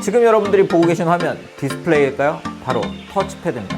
지금 여러분들이 보고 계신 화면 디스플레이일까요? 바로 터치패드입니다.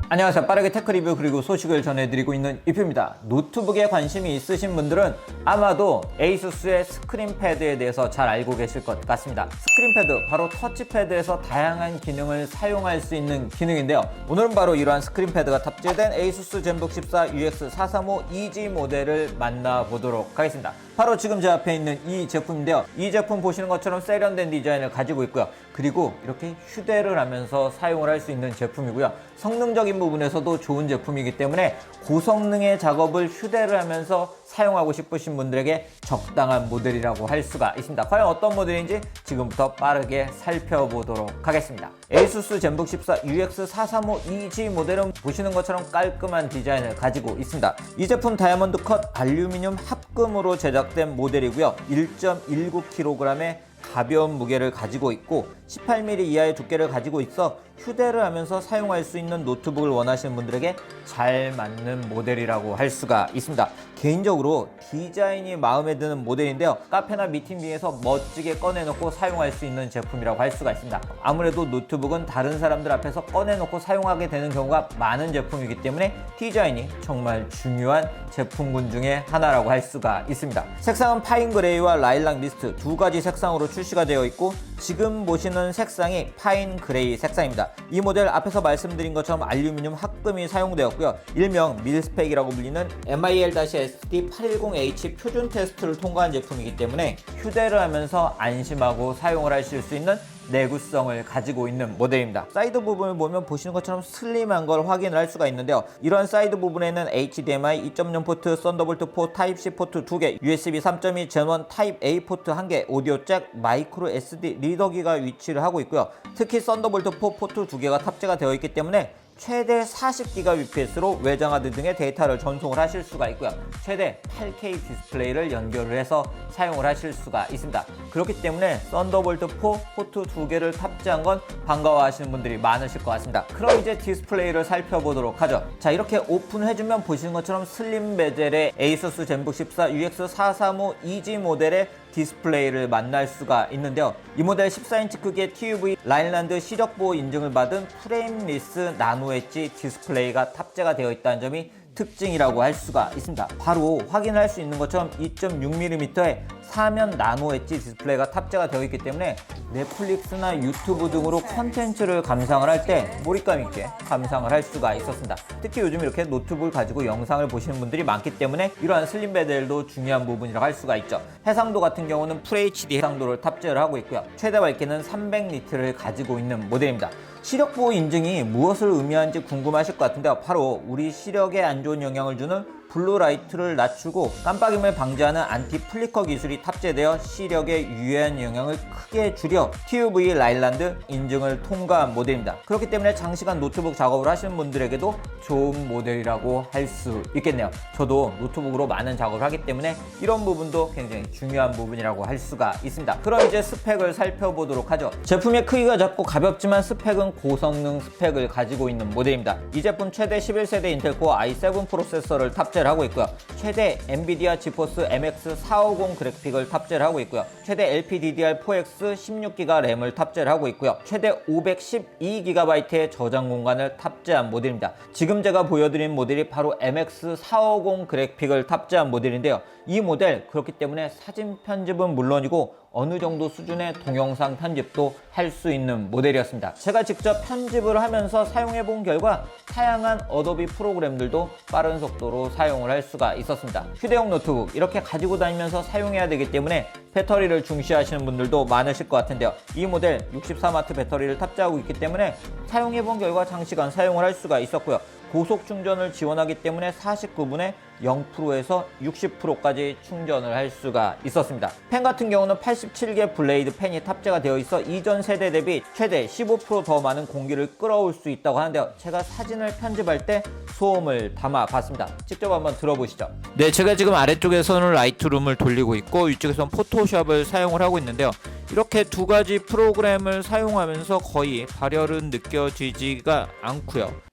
안녕하세요. 빠르게 테크 리뷰 그리고 소식을 전해드리고 있는 이표입니다. 노트북에 관심이 있으신 분들은 아마도 에이수스의 스크린 패드에 대해서 잘 알고 계실 것 같습니다. 스크린 패드, 바로 터치패드에서 다양한 기능을 사용할 수 있는 기능인데요. 오늘은 바로 이러한 스크린 패드가 탑재된 에이수스 젠북 14 UX435 EG 모델을 만나보도록 하겠습니다. 바로 지금 제 앞에 있는 이 제품인데요. 이 제품 보시는 것처럼 세련된 디자인을 가지고 있고요. 그리고 이렇게 휴대를 하면서 사용을 할 수 있는 제품이고요. 성능적인 부분에서도 좋은 제품이기 때문에 고성능의 작업을 휴대를 하면서 사용하고 싶으신 분들에게 적당한 모델이라고 할 수가 있습니다. 과연 어떤 모델인지 지금부터 빠르게 살펴보도록 하겠습니다. 에이수스 젠북 14 UX435 EG 모델은 보시는 것처럼 깔끔한 디자인을 가지고 있습니다. 이 제품 다이아몬드 컷 알루미늄 합금으로 제작된 모델이고요. 1.19kg의 가벼운 무게를 가지고 있고 18mm 이하의 두께를 가지고 있어 휴대를 하면서 사용할 수 있는 노트북을 원하시는 분들에게 잘 맞는 모델이라고 할 수가 있습니다. 개인적으로 디자인이 마음에 드는 모델인데요. 카페나 미팅비에서 멋지게 꺼내놓고 사용할 수 있는 제품이라고 할 수가 있습니다. 아무래도 노트북은 다른 사람들 앞에서 꺼내놓고 사용하게 되는 경우가 많은 제품이기 때문에 디자인이 정말 중요한 제품군 중에 하나라고 할 수가 있습니다. 색상은 파인 그레이와 라일락 미스트 두 가지 색상으로 출시가 되어 있고 지금 보시는 색상이 파인 그레이 색상입니다. 이 모델 앞에서 말씀드린 것처럼 알루미늄 합금이 사용되었고요. 일명 밀스펙이라고 불리는 MIL-SD810H 표준 테스트를 통과한 제품이기 때문에 휴대를 하면서 안심하고 사용을 하실 수 있는 내구성을 가지고 있는 모델입니다. 사이드 부분을 보면 보시는 것처럼 슬림한 걸 확인을 할 수가 있는데요. 이런 사이드 부분에는 HDMI 2.0 포트, 썬더볼트 4, 타입C 포트 2개, USB 3.2 젠1 타입 A 포트 1개, 오디오 잭, 마이크로 SD 리더기가 위치를 하고 있고요. 특히 썬더볼트 4 포트 2개가 탑재가 되어 있기 때문에 최대 40GBps로 외장하드 등의 데이터를 전송을 하실 수가 있고요. 최대 8K 디스플레이를 연결을 해서 사용을 하실 수가 있습니다. 그렇기 때문에 썬더볼트 4 포트 2개를 탑재한 건 반가워하시는 분들이 많으실 것 같습니다. 그럼 이제 디스플레이를 살펴보도록 하죠. 자, 이렇게 오픈해주면 보시는 것처럼 슬림 베젤의 에이수스 젠북 14 UX435 EG 모델의 디스플레이를 만날 수가 있는데요. 이 모델 14인치 크기의 TUV 라인란드 시력보호 인증을 받은 프레임리스 나노 엣지 디스플레이가 탑재가 되어 있다는 점이 특징이라고 할 수가 있습니다. 바로 확인할 수 있는 것처럼 2.6mm의 사면 나노 엣지 디스플레이가 탑재가 되어 있기 때문에 넷플릭스나 유튜브 등으로 컨텐츠를 감상을 할 때 몰입감 있게 감상을 할 수가 있었습니다. 특히 요즘 이렇게 노트북을 가지고 영상을 보시는 분들이 많기 때문에 이러한 슬림 베젤도 중요한 부분이라고 할 수가 있죠. 해상도 같은 경우는 FHD 해상도를 탑재를 하고 있고요. 최대 밝기는 300니트를 가지고 있는 모델입니다. 시력보호 인증이 무엇을 의미하는지 궁금하실 것 같은데요. 바로 우리 시력에 안 좋은 영향을 주는 블루라이트를 낮추고 깜빡임을 방지하는 안티 플리커 기술이 탑재되어 시력에 유해한 영향을 크게 줄여 TUV 라일란드 인증을 통과한 모델입니다. 그렇기 때문에 장시간 노트북 작업을 하시는 분들에게도 좋은 모델이라고 할 수 있겠네요. 저도 노트북으로 많은 작업을 하기 때문에 이런 부분도 굉장히 중요한 부분이라고 할 수가 있습니다. 그럼 이제 스펙을 살펴보도록 하죠. 제품의 크기가 작고 가볍지만 스펙은 고성능 스펙을 가지고 있는 모델입니다. 이 제품 최대 11세대 인텔 코어 i7 프로세서를 탑재를 하고 있고요. 최대 엔비디아 지포스 MX 450 그래픽을 탑재를 하고 있고요. 최대 LPDDR4X 16GB 램을 탑재를 하고 있고요. 최대 512GB의 저장 공간을 탑재한 모델입니다. 지금 제가 보여드린 모델이 바로 MX 450 그래픽을 탑재한 모델인데요. 이 모델 그렇기 때문에 사진 편집은 물론이고 어느 정도 수준의 동영상 편집도 할 수 있는 모델이었습니다. 제가 직접 편집을 하면서 사용해 본 결과 다양한 어도비 프로그램들도 빠른 속도로 사용을 할 수가 있었습니다. 휴대용 노트북 이렇게 가지고 다니면서 사용해야 되기 때문에 배터리를 중시하시는 분들도 많으실 것 같은데요. 이 모델 64W 배터리를 탑재하고 있기 때문에 사용해 본 결과 장시간 사용을 할 수가 있었고요. 고속 충전을 지원하기 때문에 49분에 0%에서 60%까지 충전을 할 수가 있었습니다. 팬 같은 경우는 87개 블레이드 팬이 탑재가 되어 있어 이전 세대 대비 최대 15% 더 많은 공기를 끌어올 수 있다고 하는데요. 제가 사진을 편집할 때 소음을 담아 봤습니다. 직접 한번 들어보시죠. 네, 제가 지금 아래쪽에서는 라이트룸을 돌리고 있고 위쪽에서는 포토샵을 사용을 하고 있는데요. 이렇게 두 가지 프로그램을 사용하면서 거의 발열은 느껴지지가 않고요.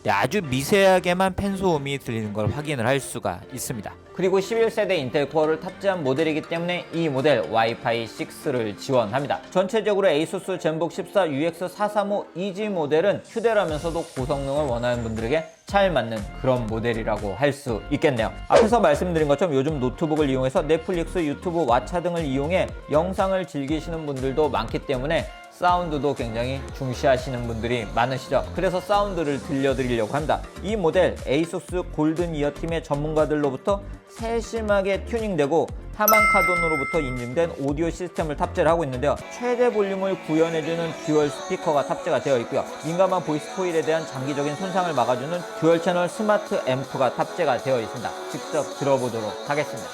아주 미세하게만 팬 소음이 들리는 걸 확인을 할 수가 있습니다. 그리고 11세대 인텔 코어를 탑재한 모델이기 때문에 이 모델 와이파이 6를 지원합니다. 전체적으로 ASUS 젠북 14 UX435 EG 모델은 휴대라면서도 고성능을 원하는 분들에게 잘 맞는 그런 모델이라고 할 수 있겠네요. 앞에서 말씀드린 것처럼 요즘 노트북을 이용해서 넷플릭스, 유튜브, 왓챠 등을 이용해 영상을 즐기시는 분들도 많기 때문에 사운드도 굉장히 중시하시는 분들이 많으시죠. 그래서 사운드를 들려드리려고 합니다. 이 모델 ASUS 골든 이어팀의 전문가들로부터 세심하게 튜닝되고 하만카돈으로부터 인증된 오디오 시스템을 탑재를 하고 있는데요. 최대 볼륨을 구현해주는 듀얼 스피커가 탑재가 되어 있고요. 민감한 보이스 코일에 대한 장기적인 손상을 막아주는 듀얼 채널 스마트 앰프가 탑재가 되어 있습니다. 직접 들어보도록 하겠습니다.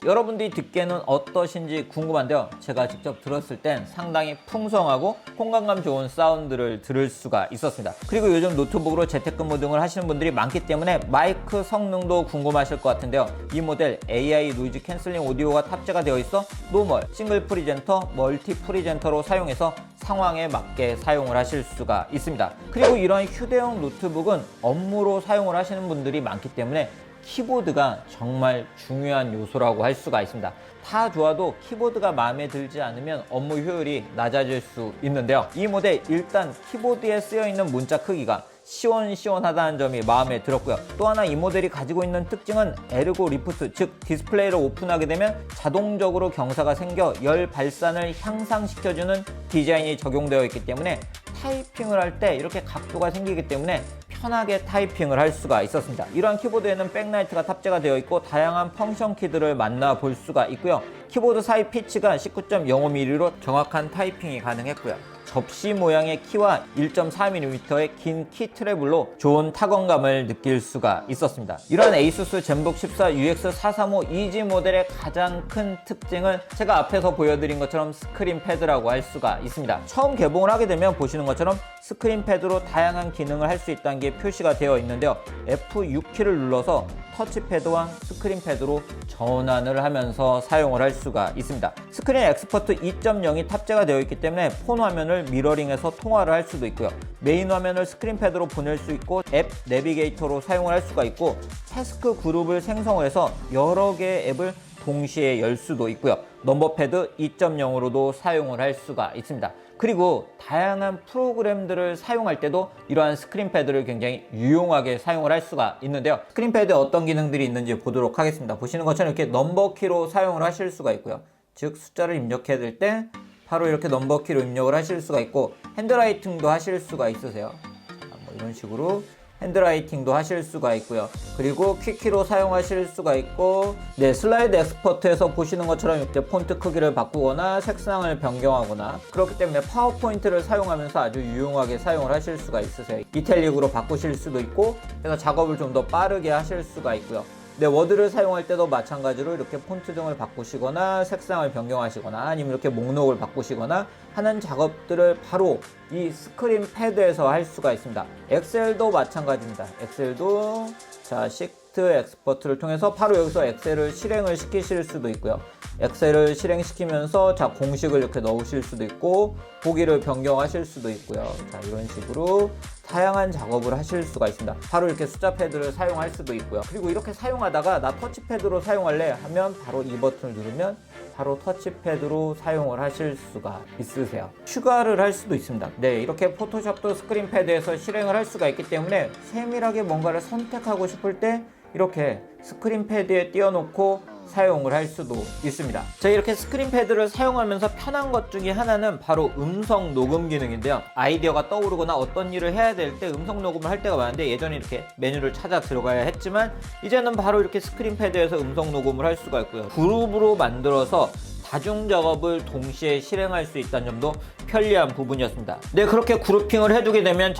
여러분들이 듣기에는 어떠신지 궁금한데요. 제가 직접 들었을 땐 상당히 풍성하고 통광감 좋은 사운드를 들을 수가 있었습니다. 그리고 요즘 노트북으로 재택근무 등을 하시는 분들이 많기 때문에 마이크 성능도 궁금하실 것 같은데요. 이 모델 AI 노이즈 캔슬링 오디오가 탑재가 되어 있어 노멀, 싱글 프리젠터, 멀티 프리젠터로 사용해서 상황에 맞게 사용을 하실 수가 있습니다. 그리고 이런 휴대용 노트북은 업무로 사용을 하시는 분들이 많기 때문에 키보드가 정말 중요한 요소라고 할 수가 있습니다. 다 좋아도 키보드가 마음에 들지 않으면 업무 효율이 낮아질 수 있는데요. 이 모델 일단 키보드에 쓰여있는 문자 크기가 시원시원하다는 점이 마음에 들었고요. 또 하나 이 모델이 가지고 있는 특징은 에르고 리프트, 즉 디스플레이를 오픈하게 되면 자동적으로 경사가 생겨 열 발산을 향상시켜주는 디자인이 적용되어 있기 때문에 타이핑을 할 때 이렇게 각도가 생기기 때문에 편하게 타이핑을 할 수가 있었습니다. 이러한 키보드에는 백라이트가 탑재가 되어 있고 다양한 펑션 키들을 만나볼 수가 있고요. 키보드 사이 피치가 19.05mm로 정확한 타이핑이 가능했고요. 접시 모양의 키와 1.4mm의 긴 키 트래블로 좋은 타건감을 느낄 수가 있었습니다. 이러한 ASUS 젠북 14 UX435 EG 모델의 가장 큰 특징은 제가 앞에서 보여드린 것처럼 스크린 패드라고 할 수가 있습니다. 처음 개봉을 하게 되면 보시는 것처럼 스크린 패드로 다양한 기능을 할 수 있다는 게 표시가 되어 있는데요. F6키를 눌러서 터치패드와 스크린 패드로 전환을 하면서 사용을 할 수가 있습니다. 스크린 엑스퍼트 2.0이 탑재가 되어 있기 때문에 폰 화면을 미러링해서 통화를 할 수도 있고요. 메인 화면을 스크린 패드로 보낼 수 있고 앱 내비게이터로 사용을 할 수가 있고 태스크 그룹을 생성을 해서 여러 개의 앱을 동시에 열 수도 있고요. 넘버패드 2.0으로도 사용을 할 수가 있습니다. 그리고 다양한 프로그램들을 사용할 때도 이러한 스크린 패드를 굉장히 유용하게 사용을 할 수가 있는데요. 스크린 패드에 어떤 기능들이 있는지 보도록 하겠습니다. 보시는 것처럼 이렇게 넘버키로 사용을 하실 수가 있고요. 즉 숫자를 입력해야 될 때 바로 이렇게 넘버키로 입력을 하실 수가 있고 핸드라이팅도 하실 수가 있으세요. 뭐 이런 식으로 핸드라이팅도 하실 수가 있고요. 그리고 퀵키로 사용하실 수가 있고 슬라이드 엑스퍼트에서 보시는 것처럼 이렇게 폰트 크기를 바꾸거나 색상을 변경하거나 그렇기 때문에 파워포인트를 사용하면서 아주 유용하게 사용을 하실 수가 있으세요. 이탈릭으로 바꾸실 수도 있고 그래서 작업을 좀 더 빠르게 하실 수가 있고요. 워드를 사용할 때도 마찬가지로 이렇게 폰트 등을 바꾸시거나 색상을 변경하시거나 아니면 이렇게 목록을 바꾸시거나 하는 작업들을 바로 이 스크린 패드에서 할 수가 있습니다. 엑셀도 마찬가지입니다. 엑셀도 시프트 엑스퍼트를 통해서 바로 여기서 엑셀을 실행을 시키실 수도 있고요. 엑셀을 실행시키면서 공식을 이렇게 넣으실 수도 있고 보기를 변경하실 수도 있고요. 이런 식으로 다양한 작업을 하실 수가 있습니다. 바로 이렇게 숫자 패드를 사용할 수도 있고요. 그리고 이렇게 사용하다가 나 터치패드로 사용할래 하면 바로 이 버튼을 누르면 바로 터치패드로 사용을 하실 수가 있으세요. 추가를 할 수도 있습니다. 이렇게 포토샵도 스크린 패드에서 실행을 할 수가 있기 때문에 세밀하게 뭔가를 선택하고 싶을 때 이렇게 스크린 패드에 띄워놓고 사용을 할 수도 있습니다. 이렇게 스크린 패드를 사용하면서 편한 것 중에 하나는 바로 음성 녹음 기능인데요. 아이디어가 떠오르거나 어떤 일을 해야 될 때 음성 녹음을 할 때가 많은데 예전에 이렇게 메뉴를 찾아 들어가야 했지만 이제는 바로 이렇게 스크린 패드에서 음성 녹음을 할 수가 있고요. 그룹으로 만들어서 다중 작업을 동시에 실행할 수 있다는 점도 편리한 부분이었습니다. 그렇게 그룹핑을 해두게 되면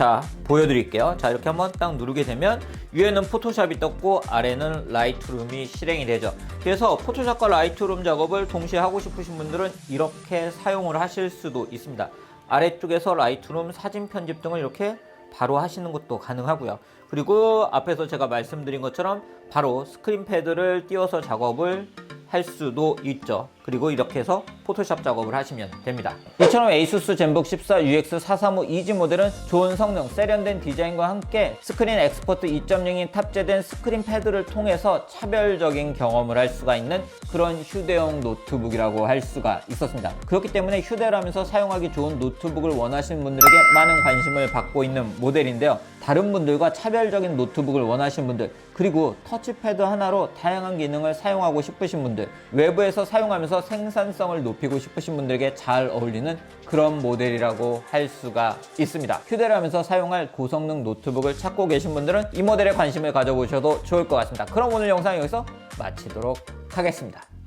보여드릴게요. 이렇게 한번 딱 누르게 되면 위에는 포토샵이 떴고 아래는 라이트룸이 실행이 되죠. 그래서 포토샵과 라이트룸 작업을 동시에 하고 싶으신 분들은 이렇게 사용을 하실 수도 있습니다. 아래쪽에서 라이트룸 사진 편집 등을 이렇게 바로 하시는 것도 가능하고요. 그리고 앞에서 제가 말씀드린 것처럼 바로 스크린 패드를 띄워서 작업을 할 수도 있죠. 그리고 이렇게 해서 포토샵 작업을 하시면 됩니다. 이처럼 ASUS 젠북 14 UX435 EG 모델은 좋은 성능, 세련된 디자인과 함께 스크린 엑스퍼트 2.0이 탑재된 스크린 패드를 통해서 차별적인 경험을 할 수가 있는 그런 휴대용 노트북이라고 할 수가 있었습니다. 그렇기 때문에 휴대라면서 사용하기 좋은 노트북을 원하시는 분들에게 많은 관심을 받고 있는 모델인데요. 다른 분들과 차별적인 노트북을 원하시는 분들, 그리고 터치패드 하나로 다양한 기능을 사용하고 싶으신 분들, 외부에서 사용하면서 생산성을 높이고 싶으신 분들에게 잘 어울리는 그런 모델이라고 할 수가 있습니다. 휴대를 하면서 사용할 고성능 노트북을 찾고 계신 분들은 이 모델에 관심을 가져보셔도 좋을 것 같습니다. 그럼 오늘 영상 여기서 마치도록 하겠습니다.